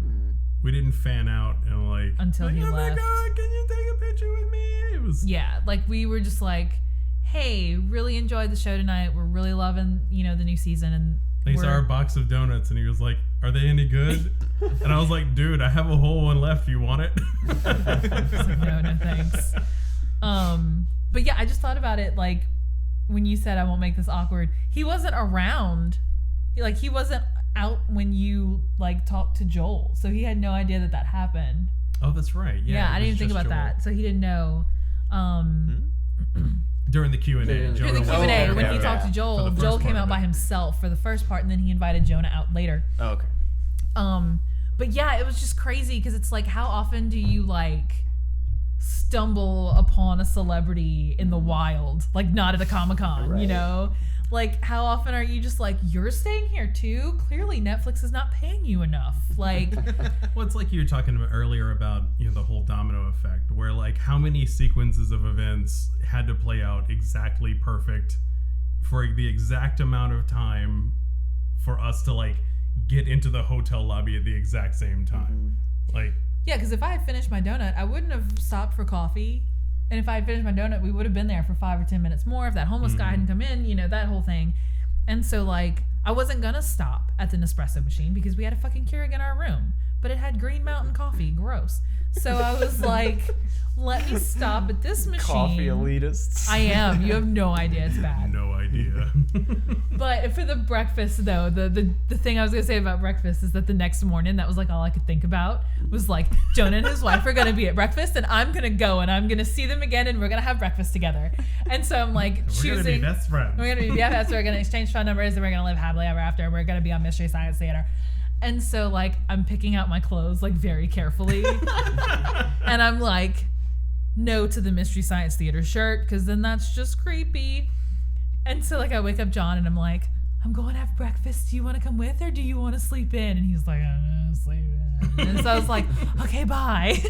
We didn't fan out and like until he oh left. my God, can you take a picture with me? It was Yeah, like we were just like, hey, really enjoyed the show tonight. We're really loving, the new season, and He saw our box of donuts and he was like, are they any good? And I was like, dude, I have a whole one left. You want it? No thanks. But yeah, I just thought about it like when you said I won't make this awkward. He wasn't around. He wasn't out when you like talked to Joel, so he had no idea that happened. Oh, that's right. Yeah, I it didn't was think just about Joel. that, so he didn't know. During the Q&A. During the Jonah Q&A, was- when okay, he talked to For Joel, the first Joel came part out of by it. himself for the first part, and then he invited Jonah out later. Oh, okay. But yeah, it was just crazy because it's like, how often do you like stumble upon a celebrity in the wild, like not at a Comic-Con, Right. you know? Like, how often are you just like, you're staying here too? Clearly Netflix is not paying you enough. Like, Well, it's like you were talking about earlier about, you know, the whole domino effect, where like how many sequences of events had to play out exactly perfect for the exact amount of time for us to like get into the hotel lobby at the exact same time. Like, yeah, because if I had finished my donut, I wouldn't have stopped for coffee. And if I had finished my donut, we would have been there for 5 or 10 minutes more. If that homeless guy hadn't come in, you know, that whole thing. And so, like, I wasn't going to stop at the Nespresso machine because we had a fucking Keurig in our room. But it had Green Mountain coffee. Gross. So I was like, let me stop at this machine. Coffee elitists. I am. You have no idea. It's bad. no idea. But for the breakfast, though, the thing I was going to say about breakfast is that the next morning, that was like all I could think about was like, Jonah and his wife are going to be at breakfast and I'm going to go and I'm going to see them again and we're going to have breakfast together. And so I'm like We're choosing. gonna be best friends. We're going to be best. We're going to exchange phone numbers and we're going to live happily ever after. And we're going to be on Mystery Science Theater. And so like I'm picking out my clothes like very carefully. And I'm like, no to the Mystery Science Theater shirt because then that's just creepy. And so like I wake up John and I'm like, I'm going to have breakfast. Do you want to come with or do you want to sleep in? And he's like, I'm going to sleep in. And so I was like, okay, bye.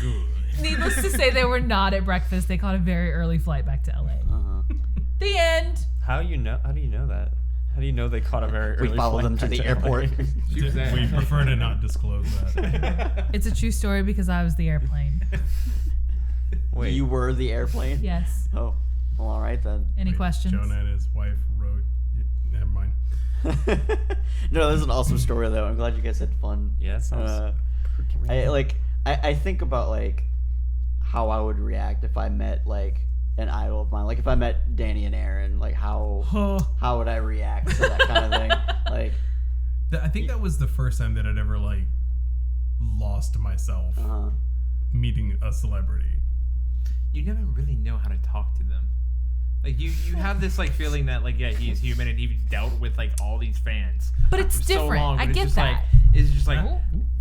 Good. Needless to say, they were not at breakfast. They caught a very early flight back to LA. The end. How do you know that? How do you know they caught a very early We followed them to flight the back airport. LA? We prefer to not disclose that. It's a true story because I was the airplane. Wait, You were the airplane? Yes. Oh, well, all right then. Any questions? Jonah and his wife rode. Never mind. No, this is an awesome story though. I'm glad you guys had fun. yeah, that sounds pretty I think about like how I would react if I met like an idol of mine. Like if I met Danny and Aaron, like how would I react to that kind of thing? Like I think that was the first time that I'd ever like lost myself meeting a celebrity. You never really know how to talk to them. Like you have this like feeling that like he's human and he's dealt with like all these fans. But it's for so different. long, I but it's get just that. Like, it's just like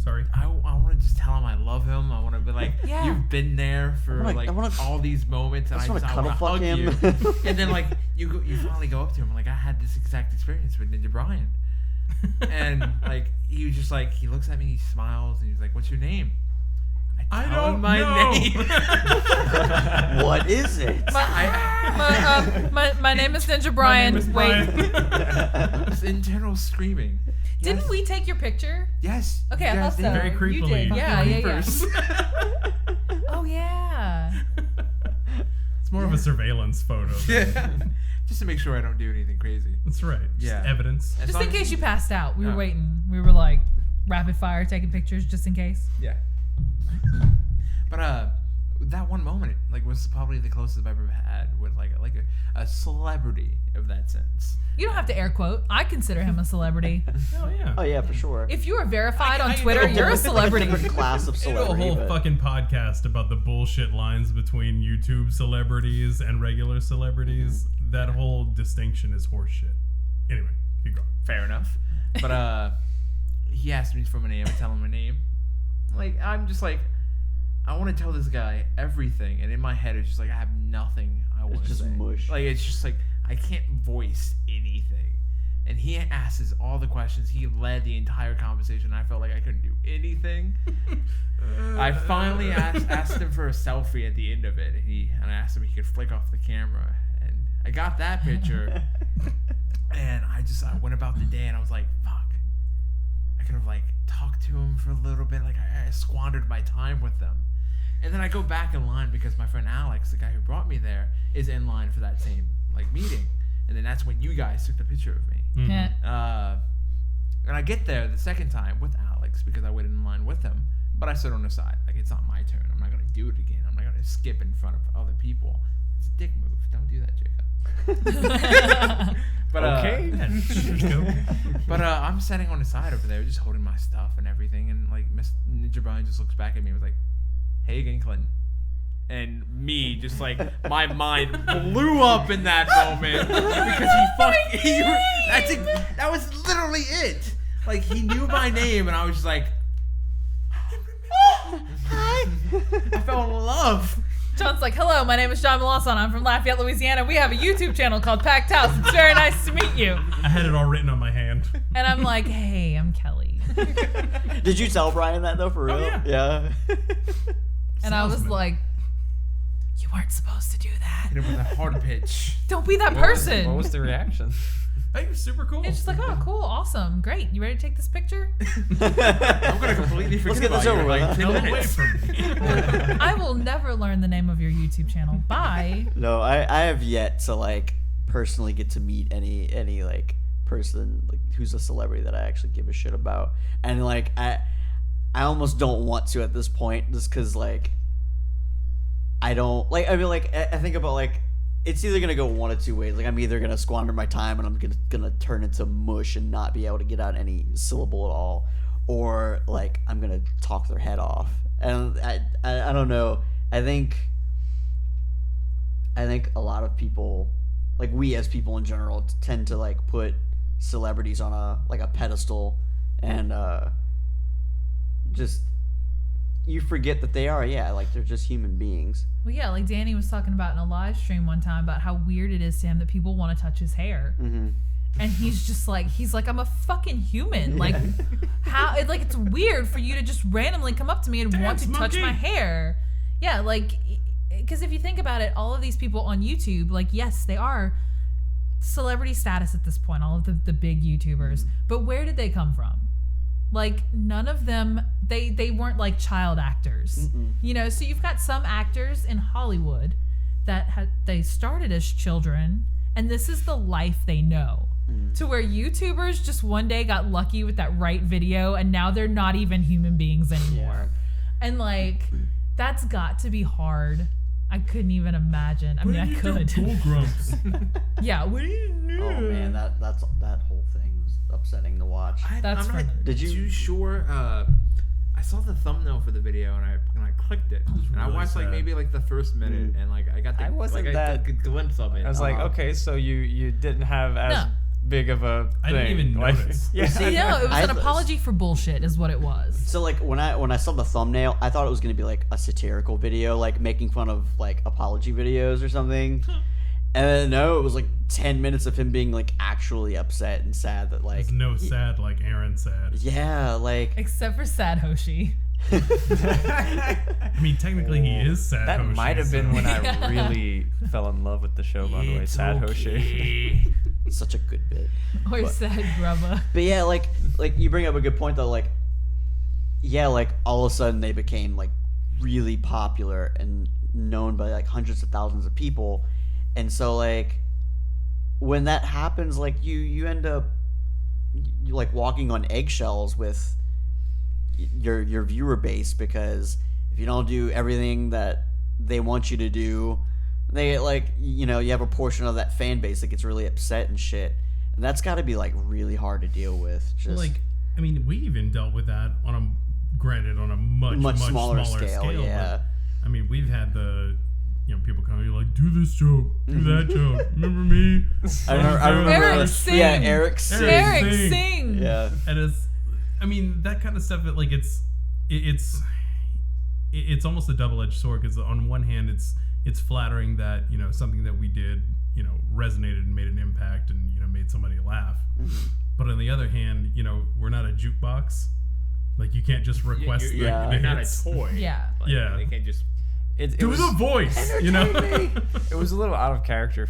Sorry. I want to just tell him I love him. I want to be like, Yeah. you've been there for I wanna- all these moments, and I wanna want cuddle to fuck hug him. you. And then like you finally go up to him like I had this exact experience with Ninja Brian, and like he was just like he looks at me, he smiles, and he's like, "What's your name?" I tell don't him my know. name. what is it? My name is Ninja Brian. My name is Wait, Brian. Just internal screaming. didn't Yes. we take your picture? Yes. Okay, you I guys thought did. so. Very You creepily. did. Yeah, yeah, yeah. Creepers. Oh yeah. It's more of a surveillance photo. Yeah. Just to make sure I don't do anything crazy. That's right. Just Yeah. evidence. As Just long in as case you passed out, we were Oh. waiting. We were like rapid fire taking pictures just in case. Yeah. But that one moment like was probably the closest I've ever had with like a celebrity of that sense. You don't have to air quote. I consider him a celebrity. Oh yeah. Oh yeah, for sure. If you are verified I on can Twitter, go you're a with celebrity. Different class of I do a celebrity. whole but- fucking podcast about the bullshit lines between YouTube celebrities and regular celebrities. That whole distinction is horseshit. Anyway, keep going. Fair enough. But he asked me for my name. I tell him my name. Like I'm just like I want to tell this guy everything, and in my head it's just like I have nothing I want to just say. mush. Like it's just like I can't voice anything. And he asks all the questions. He led the entire conversation. I felt like I couldn't do anything. I finally asked him for a selfie at the end of it, and I asked him if he could flick off the camera, and I got that picture. And I went about the day, and I was like, fuck. I could have like talked to him for a little bit. Like I squandered my time with them. And then I go back in line because my friend Alex, the guy who brought me there, is in line for that same like meeting. And then that's when you guys took the picture of me. Yeah. And I get there the second time with Alex because I waited in line with him. But I stood on the side. Like, it's not my turn. I'm not going to do it again. I'm not going to skip in front of other people. It's a dick move. Don't do that, Jacob. But, Okay. But I'm sitting on the side over there just holding my stuff and everything. And, like, Miss Ninja Brian just looks back at me and was like, hey again, Clinton. And me, just like, my mind blew up in that moment because that was literally it. Like, he knew my name, and I was just like, Hi. I fell in love. John's like, hello, my name is John Melanson. I'm from Lafayette, Louisiana. We have a YouTube channel called Packed House. It's very nice to meet you. I had it all written on my hand. And I'm like, hey, I'm Kelly. Did you tell Brian that though, for real? yeah. Yeah. And I was Salesman. like, you weren't supposed to do that. Hit him with a hard pitch. Don't be that person. What was the reaction? Hey, you're super cool. It's just like, oh, cool, awesome, great. You ready to take this picture? I'm gonna completely forget Let's get about this you over in with, like huh? 10 Get away minutes. from me. I will never learn the name of your YouTube channel. Bye. No, I have yet to like personally get to meet any like person like who's a celebrity that I actually give a shit about, and like I almost don't want to at this point, just because like I don't like. I mean, like I think about like it's either gonna go one of two ways. Like I'm either gonna squander my time and I'm gonna turn into mush and not be able to get out any syllable at all, or like I'm gonna talk their head off. And I don't know. I think a lot of people, like we as people in general, tend to like put celebrities on a pedestal, and just you forget that they are, like they're just human beings. Well, yeah, like Danny was talking about in a live stream one time about how weird it is to him that people want to touch his hair. Mm-hmm. And he's like, I'm a fucking human. Like, how? It's weird for you to just randomly come up to me and want to touch my hair. Yeah, like, because if you think about it, all of these people on YouTube, like, yes, they are celebrity status at this point, all of the big YouTubers. But where did they come from? Like, none of them, they weren't like child actors. You know, so you've got some actors in Hollywood that they started as children, and this is the life they know. To where YouTubers just one day got lucky with that right video, and now they're not even human beings anymore. And like, that's got to be hard. I couldn't even imagine. I mean, I could. Cool grumps. Yeah. What do you do? Oh man, that whole thing was upsetting to watch. That's I'm not fun. Did you- too sure. I saw the thumbnail for the video and I clicked it, and I really watched like sad. maybe like the first minute, and like I got the I wasn't like, that- a glimpse of it. I was like, okay, so you didn't have as No. big of a thing. I didn't even like, notice. Yeah. See, No, it was an I- apology for bullshit, is what it was. So like when I saw the thumbnail, I thought it was gonna be like a satirical video, like making fun of like apology videos or something. And then no, it was like 10 minutes of him being like actually upset and sad that like There's no sad like Aaron sad. yeah, like Except for Sad Hoshi. I mean, technically he is sad. That Hoshi, might have been so- when I really fell in love with the show, by the way. It's Sad Hoshi. such a good bit. Or Sad Grubba. But yeah, like you bring up a good point though, like yeah, like all of a sudden they became like really popular and known by like hundreds of thousands of people. And so like when that happens, like you end up like walking on eggshells with your viewer base, because if you don't do everything that they want you to do, they like you have a portion of that fan base that gets really upset and shit, and that's got to be like really hard to deal with. Just Like, I mean, we even dealt with that on a much smaller scale, yeah. But, I mean, we've had the people coming like, do this joke, do that joke. Remember me? I remember Eric Singh. Yeah, Eric Singh. Eric Sing. Sing. Yeah. And I mean, that kind of stuff. That like it's almost a double-edged sword, because on one hand, it's flattering that something that we did resonated and made an impact and made somebody laugh. Mm-hmm. But on the other hand, we're not a jukebox. Like, you can't just request the You're not a hits. toy. Yeah. Like, Yeah. They can't just. It Do was, the voice, It was a little out of character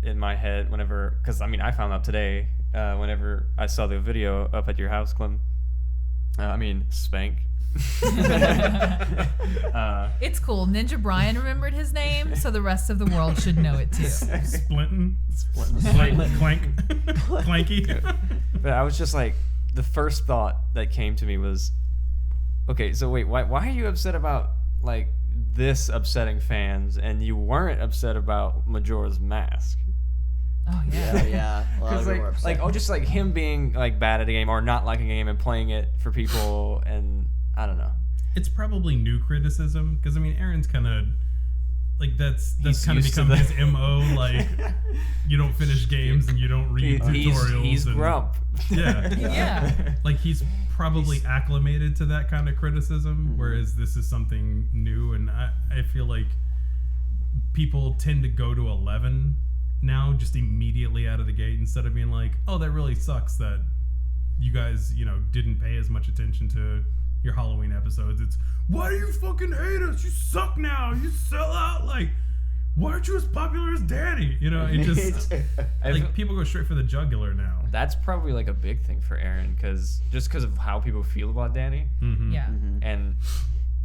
in my head whenever, because I mean, I found out today whenever I saw the video up at your house, Clem. Spank. It's cool. Ninja Brian remembered his name, so the rest of the world should know it too. Splintin'. Clank. Clanky. But I was just like, the first thought that came to me was, okay, so wait, why are you upset about like this upsetting fans, and you weren't upset about Majora's Mask? Oh Yeah, yeah. A lot of Because people were upset. just like him being like bad at a game or not liking a game and playing it for people, and I don't know. It's probably new criticism, because I mean, Aaron's kind of like that's He's kind of used to become that. his MO. Like, you don't finish games and you don't read tutorials. He's and, grump. Yeah. Yeah. Like, he's probably acclimated to that kind of criticism, whereas this is something new, and I feel like people tend to go to 11 now just immediately out of the gate instead of being like, oh, that really sucks that you guys, didn't pay as much attention to your Halloween episodes. It's, why do you fucking hate us? You suck now. You sell out. Like, why aren't you as popular as Danny? It just, like, people go straight for the jugular now. That's probably like a big thing for Aaron, because of how people feel about Danny. Mm-hmm. Yeah. And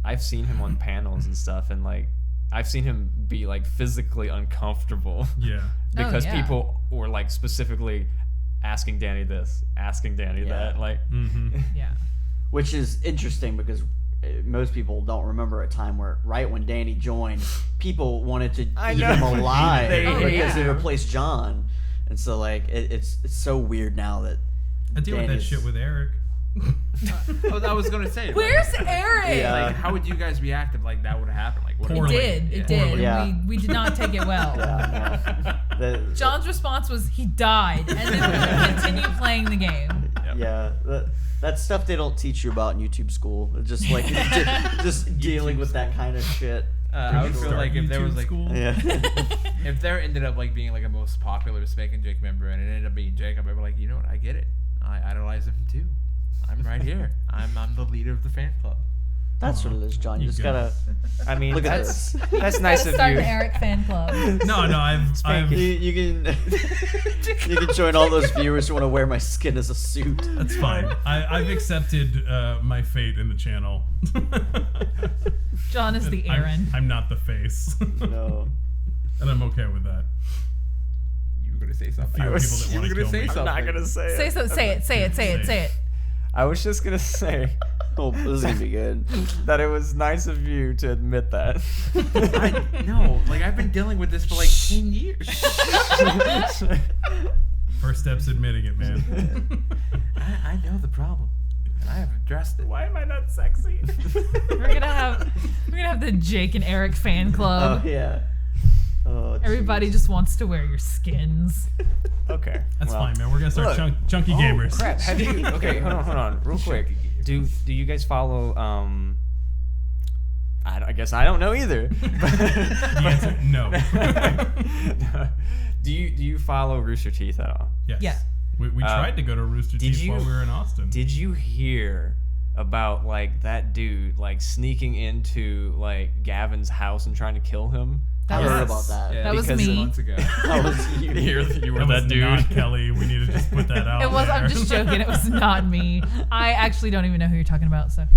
I've seen him on panels and stuff, and like I've seen him be like physically uncomfortable. Yeah. Because yeah. people were like specifically asking Danny this, asking Danny that, like. Mm-hmm. Yeah. Which is interesting because most people don't remember a time where, right when Danny joined, people wanted to eat know. him alive They- because they yeah. replaced John. And so, like, it's so weird now that I deal with that Danny's- shit with Eric. I was gonna say. Where's Eric? Yeah. Like, how would you guys react if like that would have happened? Like, what It Poorly. did. It Yeah. did. Yeah. We did not take it well. Yeah, no. John's response was he died, and then we continue playing the game. Yeah, that stuff they don't teach you about in YouTube school. It's just like just dealing with that kind of shit. I would feel Start like if there was YouTube like school. Yeah. if there ended up like being like a most popular Spank and Jake member and it ended up being Jake, I'd be like, you know what? I get it. I idolize him too. I'm right here. I'm the leader of the fan club. That's what it is, John. You You just go. gotta I mean, look at that's this. that's nice of Start you. an Eric fan club. No, I've You can you can join all those viewers who want to wear my skin as a suit. that's fine. I've accepted my fate in the channel. John is the Aaron. I'm not the face. No. And I'm okay with that. You were gonna say something. Few people that You want were to gonna kill say me. something. I'm not gonna say it. Say so. Say it. Say it. Say it. Say it. I was just gonna say Oh, this is gonna be good. that it was nice of you to admit that. No, like I've been dealing with this for like 10 years. First step's admitting it, man. I know the problem, and I have addressed it. Why am I not sexy? We're gonna have the Jake and Eric fan Oh club. yeah. Oh, Everybody jeez. just wants to wear your skins. Okay, That's well, fine, man. We're gonna start look. chunky gamers. Crap! Have you? Okay, hold on, real quick. Do you guys follow? I guess I don't know either. The answer, no. do you follow Rooster Teeth at all? Yes. Yeah. We tried to go to Rooster did Teeth you- while we were in Austin. Did you hear about like that dude like sneaking into like Gavin's house and trying to kill him? I That heard was- about that. Yeah, That was because me. months ago. That was you. You were that was that dude. not Kelly. We need to just put that out. It was. I'm there. just joking. It was not me. I actually don't even know who you're talking about. So.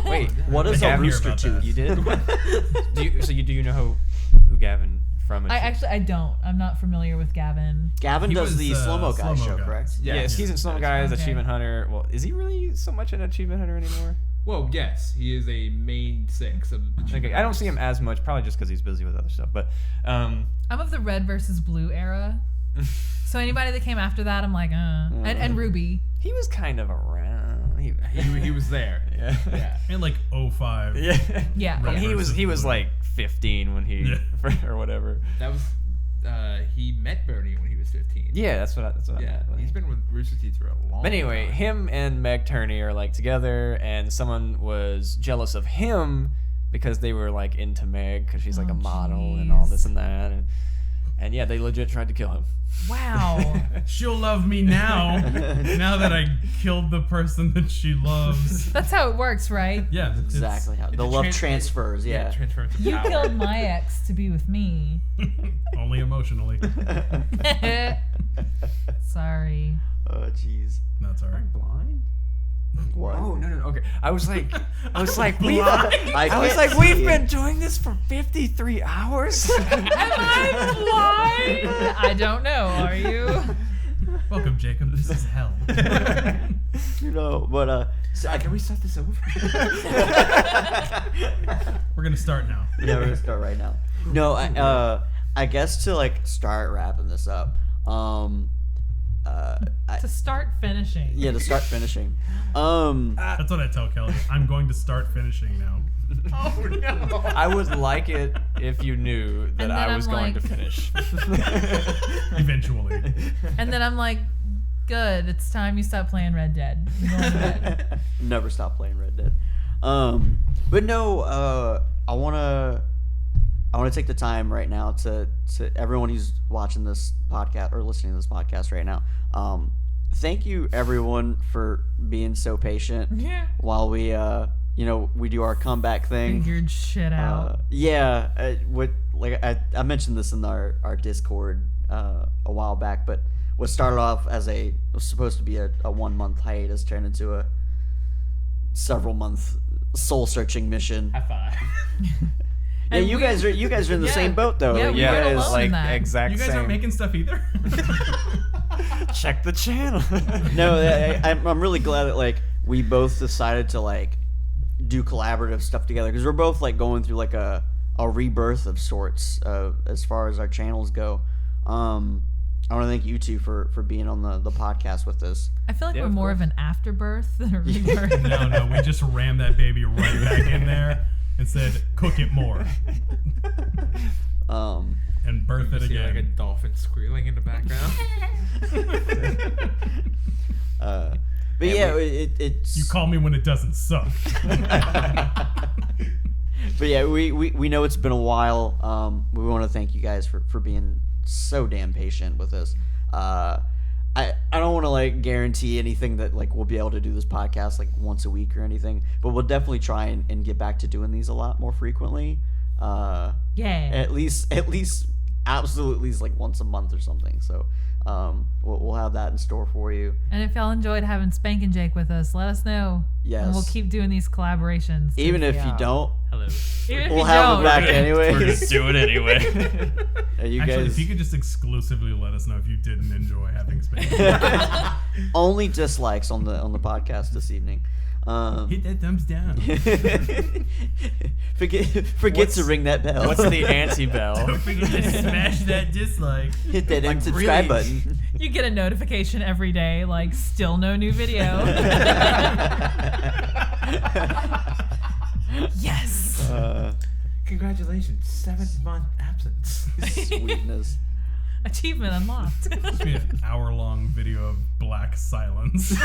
Wait, What is a Gavin, hear rooster about tooth? that. you did? do you know who Gavin from? I don't. I'm not familiar with Gavin. Gavin He does was, the slow-mo guy Slow-Mo show, Guy. correct? Yes, he's in Slow Guys, Okay. Achievement Hunter. Well, is he really so much an Achievement Hunter anymore? Well, yes, he is a main six of. Okay, I don't see him as much, probably just because he's busy with other stuff. But I'm of the red versus blue era. So anybody that came after that, I'm like, and Ruby. he was kind of around. He was there. Yeah. Yeah. In like 05. Yeah. Yeah. Right. yeah. He was like 15 when he or whatever. That was. He met Bernie when he was 15. Yeah, that's what I Yeah. meant. He's been with Rooster Teeth for a long. But anyway, time. him and Meg Turney are like together, and someone was jealous of him because they were like into Meg because she's like a Oh, model and all jeez. this and that, and yeah, they legit tried to kill him. Wow. She'll love me now. Now that I killed the person that she loves. That's how it works, right? Yeah, it's- Exactly how It's the a love trans- transfers. Yeah. transference of You power. killed my ex to be with me. Only emotionally. Sorry. Oh jeez. That's all right. Blind? What? Oh no, okay. I was like, I we've can't see. been doing this for 53 hours. Am I blind? I don't know. Are you? Welcome, Jacob. This is hell. You know, but Can we start this over? We're gonna start now. yeah, we're gonna start right now. No, I guess to like start wrapping this up. To start finishing. Yeah, to start finishing. That's what I tell Kelly. I'm going to start finishing now. Oh no! I would like it if you knew that And then I was I'm going like- to finish. Eventually. And then I'm like, good, it's time you stop playing Red Dead. I'm going to bed. Never stop playing Red Dead. But no, I wanna take the time right now to everyone who's watching this podcast or listening to this podcast right now. Thank you everyone for being so patient Yeah. while we we do our comeback thing. Figured shit out. I mentioned this in our Discord a while back, but what started off as was supposed to be a 1 month hiatus turned into a several month soul searching mission. High five. Yeah, And you we- guys are in the Yeah. same boat though. Yeah, Like, we you weren't guys, alone. like that. exact You guys same. aren't making stuff either? Check the channel. No, I'm really glad that like we both decided to like do collaborative stuff together because we're both like going through like a rebirth of sorts as far as our channels go. I want to thank you two for being on the podcast with us. I feel like Yeah, we're of more of course. an afterbirth than a rebirth. No, we just rammed that baby right back in there and said, cook it more. And birth You it see like a again. dolphin squealing in the background. But yeah, it's You call me when it doesn't suck. But yeah, we know it's been a while. We want to thank you guys for being so damn patient with us. I don't want to like guarantee anything that like we'll be able to do this podcast like once a week or anything, but we'll definitely try and get back to doing these a lot more frequently. Yeah. At least absolutely like once a month or something. So we'll have that in store for you. And if y'all enjoyed having Spank and Jake with us, let us know. Yes. And we'll keep doing these collaborations. Even if you don't, Hello. Even if we'll you have don't. it back anyway. We're just doing it anyway. You Actually, guys if you could just exclusively let us know if you didn't enjoy having space. only dislikes on the podcast this evening. Hit that thumbs down. Forget to ring that bell. What's the anti-bell? Don't forget to smash that dislike. Hit that Like, unsubscribe really? button. You get a notification every day, like, still no new video. Yes. Congratulations, 7-month absence. Sweetness. Achievement unlocked. This be an hour-long video of black silence.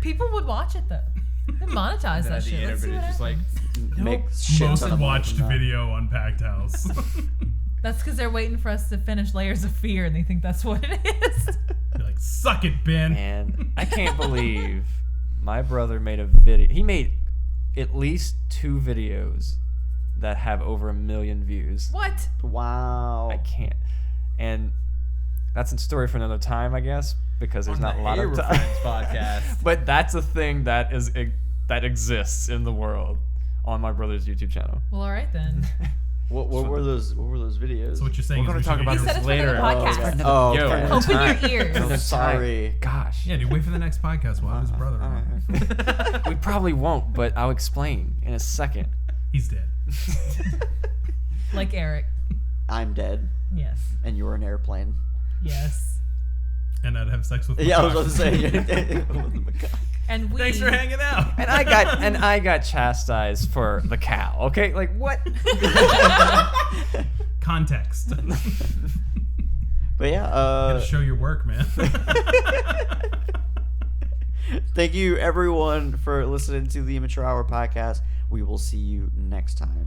People would watch it, though. They monetize that The shit. Let's see internet what is just like, happens. Make shit Most ton of money watched from that. video on Packed House. That's because they're waiting for us to finish Layers of Fear, and they think that's what it is. You're like, suck it, Ben. Man, I can't believe my brother made a video. He made at least 2 videos that have over 1 million views. What? Wow. I can't. And that's a story for another time, I guess, because there's not a lot of time. Friends podcast. But that's a thing that exists in the world on my brother's YouTube channel. Well, all right then. What were those videos? So what you're saying We're is gonna we talk should about get this your- Said it's for later. the podcast. Oh, Yo. okay. Open your ears. I'm sorry. Gosh. Yeah, dude, wait for the next podcast. We'll have his brother on. We probably won't, but I'll explain in a second. He's dead. Like Eric. I'm dead, Yes. and you're an airplane. Yes. And I'd have sex with Yeah, I was about Macaque. to say. And we. Thanks for hanging out. And I got chastised for the cow. Okay, like what? Context. But yeah, Gotta show your work, man. thank you everyone for listening to the Immature Hour podcast. We will see you next time.